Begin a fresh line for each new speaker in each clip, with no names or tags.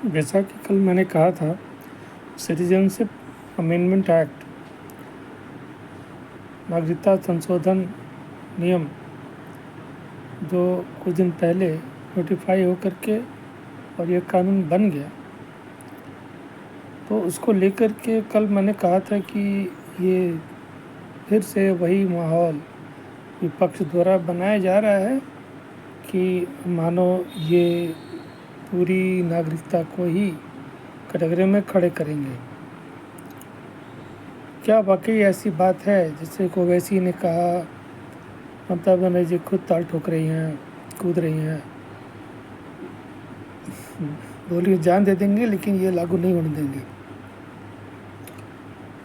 जैसा कि कल मैंने कहा था, सिटीजनशिप अमेंडमेंट एक्ट, नागरिकता संशोधन नियम जो कुछ दिन पहले नोटिफाई होकर के और ये कानून बन गया, तो उसको लेकर के कल मैंने कहा था कि ये फिर से वही माहौल विपक्ष द्वारा बनाया जा रहा है कि मानो ये पूरी नागरिकता को ही कटघरे में खड़े करेंगे। क्या वाकई ऐसी बात है? जैसे ओवैसी ने कहा, ममता बनर्जी खुद ताल ठोक रही हैं, कूद रही हैं, बोली जान दे देंगे लेकिन ये लागू नहीं होने देंगे।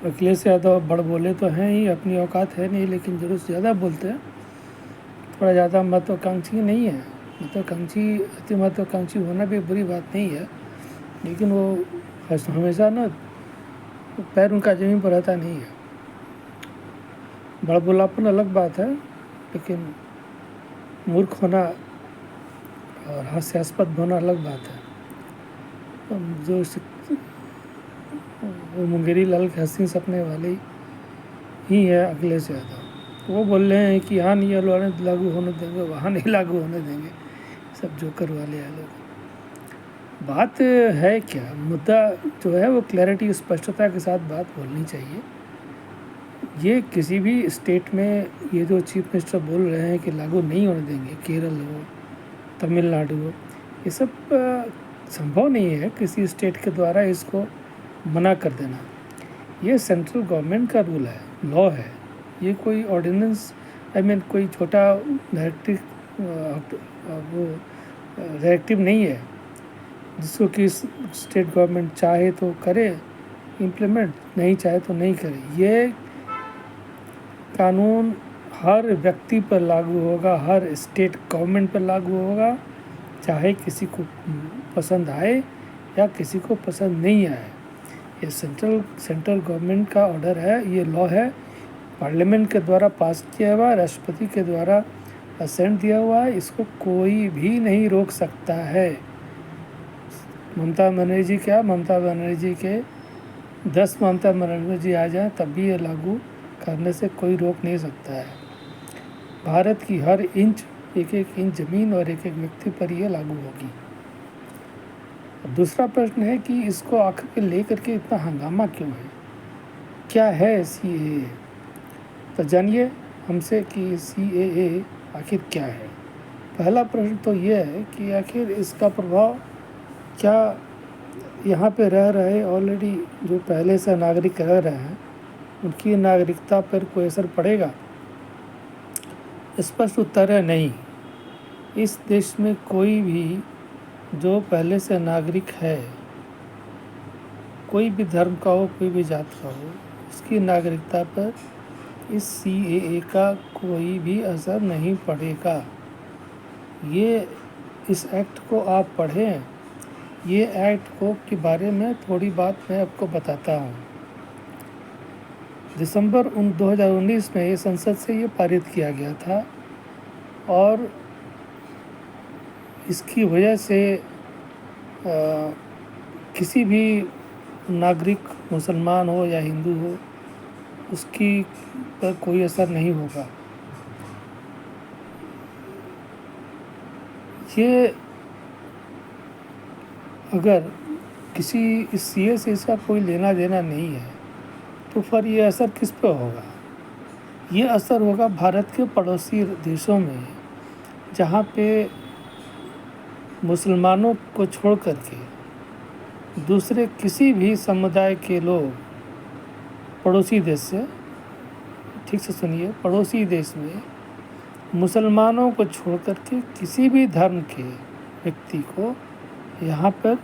अखिलेश यादव बड़ बोले तो हैं ही, अपनी औकात है नहीं, लेकिन जरूरत से ज़्यादा बोलते हैं। थोड़ा ज़्यादा महत्वाकांक्षी नहीं है। अति महत्वाकांक्षी होना भी बुरी बात नहीं है, लेकिन वो हमेशा ना पैर उनका ज़मीन पर रहता नहीं है। बड़बोलापन अलग बात है, लेकिन मूर्ख होना और हास्यास्पद होना अलग बात है। जो वो मुंगेरी लाल के हसीन सपने वाले ही है अखिलेश यादव। वो बोल रहे हैं कि यहाँ नहीं लागू होने देंगे, वहाँ नहीं लागू होने देंगे, सब जोकर वाले हैं लोग। बात है क्या, मुद्दा जो है वो क्लैरिटी, स्पष्टता के साथ बात बोलनी चाहिए। ये किसी भी स्टेट में ये जो चीफ मिनिस्टर बोल रहे हैं कि लागू नहीं होने देंगे, केरल हो, तमिलनाडु हो, ये सब संभव नहीं है किसी स्टेट के द्वारा इसको मना कर देना। ये सेंट्रल गवर्नमेंट का रूल है, लॉ है। ये कोई ऑर्डिनेंस कोई छोटा डायरेक्टिव नहीं है जिसको कि स्टेट गवर्नमेंट चाहे तो करे इम्प्लीमेंट, नहीं चाहे तो नहीं करे। ये कानून हर व्यक्ति पर लागू होगा, हर स्टेट गवर्नमेंट पर लागू होगा, चाहे किसी को पसंद आए या किसी को पसंद नहीं आए। ये सेंट्रल गवर्नमेंट का ऑर्डर है, ये लॉ है, पार्लियामेंट के द्वारा पास किया हुआ, राष्ट्रपति के द्वारा असेंट दिया हुआ है, इसको कोई भी नहीं रोक सकता है। ममता बनर्जी के 10 ममता बनर्जी आ जाए तब भी ये लागू करने से कोई रोक नहीं सकता है। भारत की हर इंच, एक इंच ज़मीन और एक व्यक्ति पर ये लागू होगी। दूसरा प्रश्न है कि इसको आखिर लेकर के इतना हंगामा क्यों है, क्या है CAA? तो जानिए हमसे कि CAA आखिर क्या है। पहला प्रश्न तो ये है कि आखिर इसका प्रभाव क्या यहाँ पे रह रहे ऑलरेडी जो पहले से नागरिक रह रहे हैं उनकी नागरिकता पर कोई असर पड़ेगा? स्पष्ट उत्तर है नहीं। इस देश में कोई भी जो पहले से नागरिक है, कोई भी धर्म का हो, कोई भी जात का हो, उसकी नागरिकता पर इस CAA का कोई भी असर नहीं पड़ेगा। ये इस एक्ट को आप पढ़ें, ये एक्ट को के बारे में थोड़ी बात मैं आपको बताता हूँ। दिसंबर 2019 में ये संसद से ये पारित किया गया था और इसकी वजह से किसी भी नागरिक, मुसलमान हो या हिंदू हो, उसकी पर कोई असर नहीं होगा। ये अगर किसी इस CAA से इसका कोई लेना देना नहीं है तो फिर ये असर किस पे होगा? ये असर होगा भारत के पड़ोसी देशों में, जहाँ पे मुसलमानों को छोड़ कर के दूसरे किसी भी समुदाय के लोग पड़ोसी देश से, ठीक से सुनिए, पड़ोसी देश में मुसलमानों को छोड़ कर के किसी भी धर्म के व्यक्ति को यहाँ पर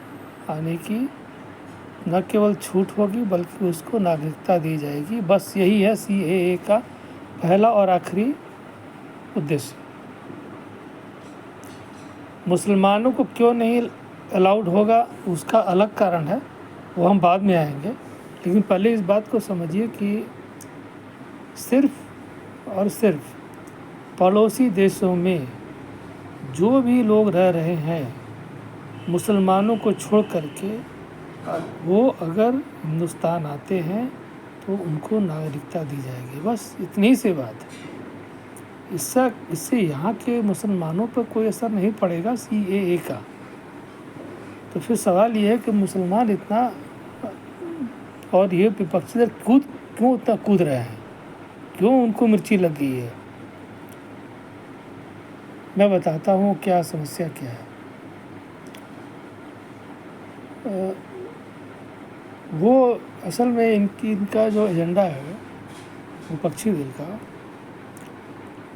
आने की न केवल छूट होगी बल्कि उसको नागरिकता दी जाएगी। बस यही है CAA का पहला और आखिरी उद्देश्य। मुसलमानों को क्यों नहीं अलाउड होगा उसका अलग कारण है, वो हम बाद में आएंगे, लेकिन पहले इस बात को समझिए कि सिर्फ और सिर्फ पड़ोसी देशों में जो भी लोग रह रहे हैं मुसलमानों को छोड़ करके वो अगर हिंदुस्तान आते हैं तो उनको नागरिकता दी जाएगी, बस इतनी सी बात है। इससे यहाँ के मुसलमानों पर कोई असर नहीं पड़ेगा CAA का। तो फिर सवाल ये है कि मुसलमान इतना और ये विपक्षी दल क्यों इतना कूद रहे हैं, क्यों उनको मिर्ची लग गई है। मैं बताता हूँ क्या समस्या क्या है। वो असल में इनका जो एजेंडा है विपक्षी दल का,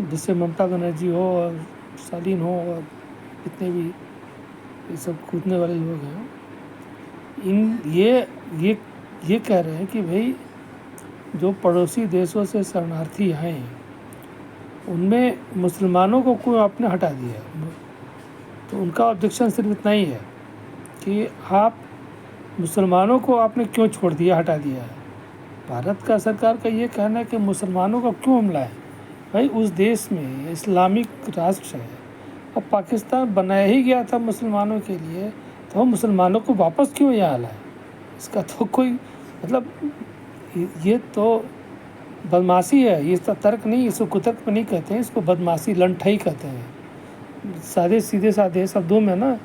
जिससे ममता बनर्जी हो और स्टालिन हो और जितने भी ये सब कूदने वाले लोग हैं, ये कह रहे हैं कि भाई जो पड़ोसी देशों से शरणार्थी आए हैं उनमें मुसलमानों को क्यों आपने हटा दिया। तो उनका ऑब्जेक्शन सिर्फ इतना ही है कि आप मुसलमानों को आपने क्यों छोड़ दिया, हटा दिया है। भारत का सरकार का ये कहना है कि मुसलमानों का क्यों हमला है। भाई उस देश में इस्लामिक राष्ट्र है और पाकिस्तान बनाया ही गया था मुसलमानों के लिए, तो हम मुसलमानों को वापस क्यों यहाँ लाए। इसका तो कोई मतलब, ये तो बदमाशी है, ये तर्क नहीं, इसको कुतर्क नहीं कहते हैं, इसको बदमाशी लंठाई कहते हैं। सीधे साधे शब्दों में ना,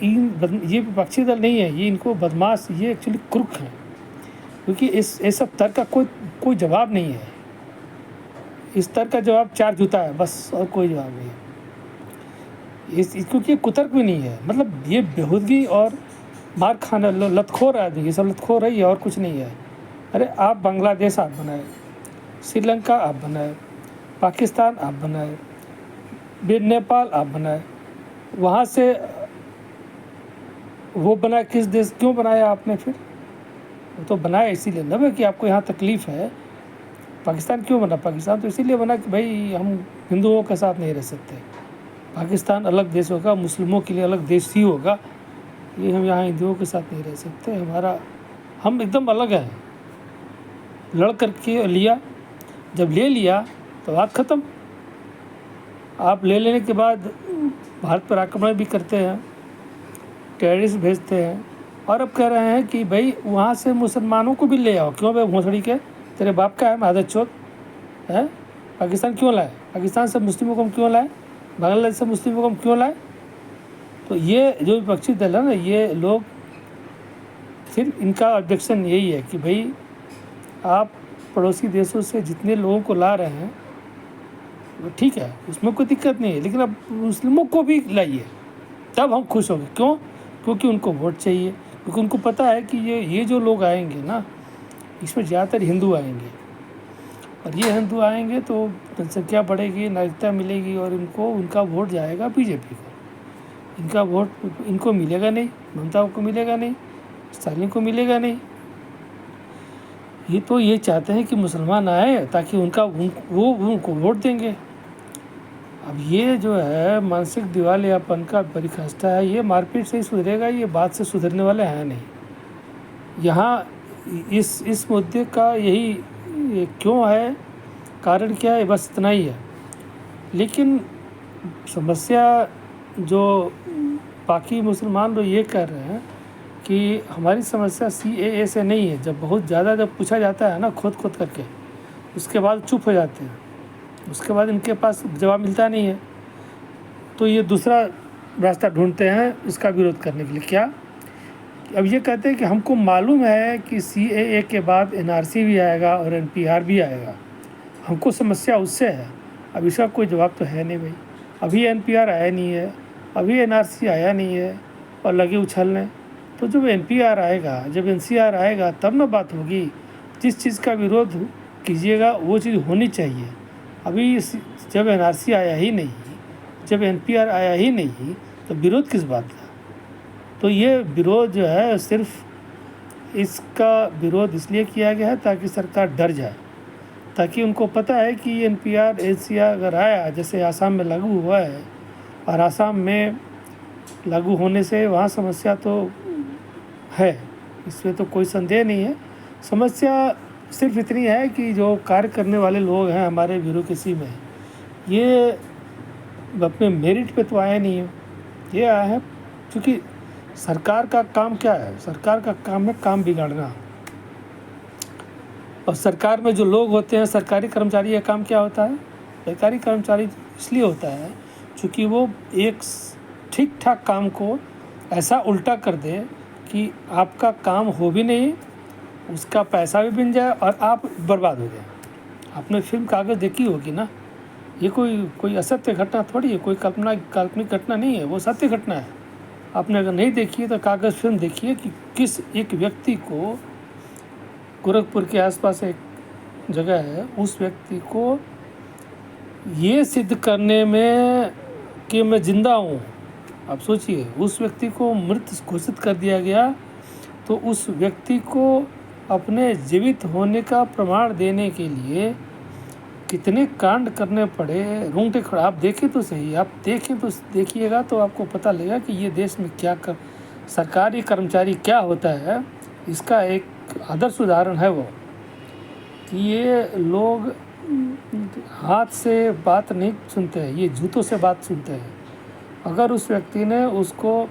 ये विपक्षी दल नहीं है, ये इनको बदमाश, ये एक्चुअली क्रुक है, क्योंकि इस सब तर्क का कोई जवाब नहीं है। इस तर्क का जवाब 4 जूता है बस, और कोई जवाब नहीं है। क्योंकि कुतर्क भी नहीं है, मतलब ये बेहूदगी और मार खाना, लतखोर आदमी, ये सब लतखोर है, ये और कुछ नहीं है। अरे आप बांग्लादेश आप बनाए, श्रीलंका आप बनाए, पाकिस्तान आप बनाए, नेपाल आप बनाए, वहाँ से वो बनाए, किस देश क्यों बनाया आपने फिर। वो तो बनाया इसीलिए ना कि आपको यहाँ तकलीफ़ है। पाकिस्तान क्यों बना, पाकिस्तान तो इसीलिए बना कि भाई हम हिंदुओं के साथ नहीं रह सकते, पाकिस्तान अलग देश होगा, मुस्लिमों के लिए अलग देश ही होगा, ये हम यहाँ हिंदुओं के साथ नहीं रह सकते, हम एकदम अलग हैं। लड़ करके लिया, जब ले लिया तो बात ख़त्म। आप ले लेने के बाद भारत पर आक्रमण भी करते हैं, टेररिस्ट भेजते हैं, और अब कह रहे हैं कि भाई वहाँ से मुसलमानों को भी ले आओ। क्यों भाई भोसड़ी के, तेरे बाप का है मादर चोद है। पाकिस्तान क्यों लाए, पाकिस्तान से मुस्लिमों को हम क्यों लाए, बांग्लादेश से मुस्लिमों को हम क्यों लाए। तो ये जो विपक्षी दल है ना, ये लोग फिर इनका ऑब्जेक्शन यही है कि भाई आप पड़ोसी देशों से जितने लोगों को ला रहे हैं वो ठीक है, उसमें कोई दिक्कत नहीं है, लेकिन अब मुस्लिमों को भी लाइए, तब हम खुश होंगे। क्यों, क्योंकि उनको वोट चाहिए, क्योंकि उनको पता है कि ये जो लोग आएंगे ना, इसमें ज़्यादातर हिंदू आएंगे, और ये हिंदू आएंगे तो जनसंख्या बढ़ेगी, नागरिकता मिलेगी, और उनका वोट जाएगा बीजेपी को। इनका वोट इनको मिलेगा नहीं, ममता को मिलेगा नहीं, स्टालिन को मिलेगा नहीं। ये चाहते हैं कि मुसलमान आए ताकि वो उनको वोट देंगे। अब ये जो है मानसिक दिवालियापन का परिकाष्ठा है, ये मारपीट से ही सुधरेगा, ये बात से सुधरने वाले हैं नहीं। यहाँ इस मुद्दे का यही क्यों है, कारण क्या है, बस इतना ही है। लेकिन समस्या जो बाकी मुसलमान लोग ये कर रहे हैं कि हमारी समस्या CAA से नहीं है। जब बहुत ज़्यादा पूछा जाता है ना, खोद करके, उसके बाद चुप हो जाते हैं, उसके बाद इनके पास जवाब मिलता नहीं है, तो ये दूसरा रास्ता ढूंढते हैं इसका विरोध करने के लिए। क्या, अब ये कहते हैं कि हमको मालूम है कि CAA के बाद NRC भी आएगा और NPR भी आएगा, हमको समस्या उससे है। अब इसका कोई जवाब तो है नहीं भाई, अभी NPR आया नहीं है, अभी NRC आया नहीं है, और लगे उछलने। तो जब NPR आएगा, जब NCR आएगा, तब ना बात होगी। जिस चीज़ का विरोध कीजिएगा वो चीज़ होनी चाहिए। अभी जब NRC आया ही नहीं, जब NPR आया ही नहीं, तो विरोध किस बात का। तो ये विरोध जो है, सिर्फ इसका विरोध इसलिए किया गया है ताकि सरकार डर जाए, ताकि उनको पता है कि NPR NCR अगर आया, जैसे आसाम में लागू हुआ है, और आसाम में लागू होने से वहाँ समस्या तो है, इसमें तो कोई संदेह नहीं है। समस्या सिर्फ इतनी है कि जो कार्य करने वाले लोग हैं हमारे ब्यूरोक्रेसी में, ये अपने मेरिट पे तो आए नहीं हैं, ये आए हैं क्योंकि सरकार का काम क्या है? सरकार का काम है काम बिगाड़ना। और सरकार में जो लोग होते हैं, सरकारी कर्मचारी, का काम क्या होता है? सरकारी कर्मचारी इसलिए होता है क्योंकि वो एक ठीक ठाक काम को ऐसा उल्टा कर दे कि आपका काम हो भी नहीं, उसका पैसा भी बन जाए और आप बर्बाद हो जाए। आपने फिल्म कागज़ देखी होगी ना, ये कोई असत्य घटना थोड़ी है, कोई काल्पनिक घटना नहीं है, वो सत्य घटना है। आपने अगर नहीं देखी है तो कागज़ फिल्म देखिए कि किस एक व्यक्ति को, गोरखपुर के आसपास एक जगह है, उस व्यक्ति को ये सिद्ध करने में कि मैं ज़िंदा हूँ, आप सोचिए, उस व्यक्ति को मृत घोषित कर दिया गया। तो उस व्यक्ति को अपने जीवित होने का प्रमाण देने के लिए कितने कांड करने पड़े, रोंगटे खड़े। आप देखें तो सही, आप देखें तो देखिएगा तो आपको पता लगेगा कि ये देश में क्या सरकारी कर्मचारी क्या होता है। इसका एक आदर्श उदाहरण है वो कि ये लोग हाथ से बात नहीं सुनते हैं, ये जूतों से बात सुनते हैं। अगर उस व्यक्ति ने उसको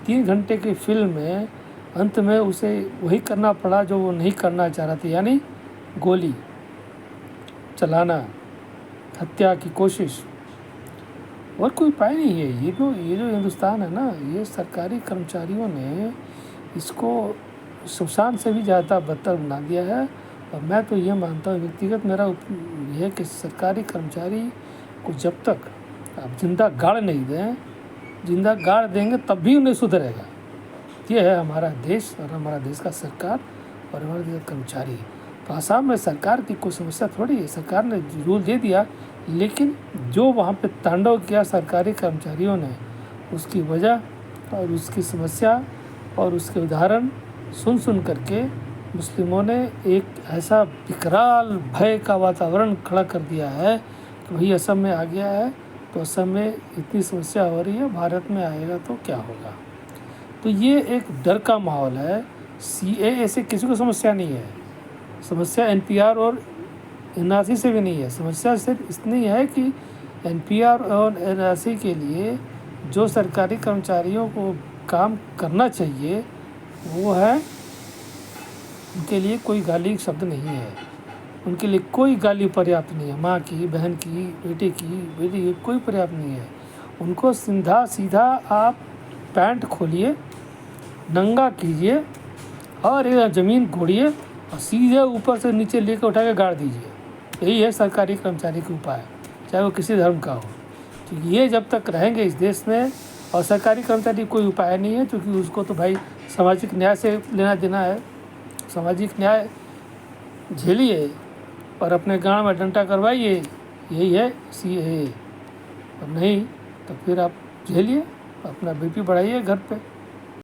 3 घंटे की फिल्म में अंत में उसे वही करना पड़ा जो वो नहीं करना चाह रहा था, यानी गोली चलाना, हत्या की कोशिश, और कोई उपाय नहीं है। ये जो हिंदुस्तान है ना, ये सरकारी कर्मचारियों ने इसको शमशान से भी ज़्यादा बदतर बना दिया है। और मैं तो ये मानता हूँ, व्यक्तिगत मेरा यह है कि सरकारी कर्मचारी को जब तक आप जिंदा गाड़ नहीं दें, जिंदा गाड़ देंगे तब भी उन्हें सुधरेगा। ये है हमारा देश और हमारा देश का सरकार और हमारे देश का कर्मचारी। तो आसाम में सरकार की कोई समस्या थोड़ी है, सरकार ने रूल दे दिया, लेकिन जो वहाँ पे तांडव किया सरकारी कर्मचारियों ने, उसकी वजह और उसकी समस्या और उसके उदाहरण सुन करके मुस्लिमों ने एक ऐसा विकराल भय का वातावरण खड़ा कर दिया है कि भाई असम में आ गया है तो असम में इतनी समस्या हो रही है, भारत में आएगा तो क्या होगा। तो ये एक डर का माहौल है। CAA से किसी को समस्या नहीं है, समस्या NPR और NRC से भी नहीं है। समस्या सिर्फ इतनी है कि NPR और NRC के लिए जो सरकारी कर्मचारियों को काम करना चाहिए वो है, उनके लिए कोई गाली शब्द नहीं है, उनके लिए कोई गाली पर्याप्त नहीं है। माँ की, बहन की, बेटे की कोई पर्याप्त नहीं है। उनको सीधा आप पैंट खोलिए, नंगा कीजिए और एक ज़मीन कोड़िए और सीधे ऊपर से नीचे लेकर उठा के गाड़ दीजिए। यही है सरकारी कर्मचारी का उपाय, चाहे वो किसी धर्म का हो। तो ये जब तक रहेंगे इस देश में, और सरकारी कर्मचारी कोई उपाय नहीं है, क्योंकि उसको तो भाई सामाजिक न्याय से लेना देना है। सामाजिक न्याय झेलिए और अपने गांव में डंडा करवाइए, यही है CAA। और नहीं तो फिर आप झेलिए, अपना BP बढ़ाइए घर पे।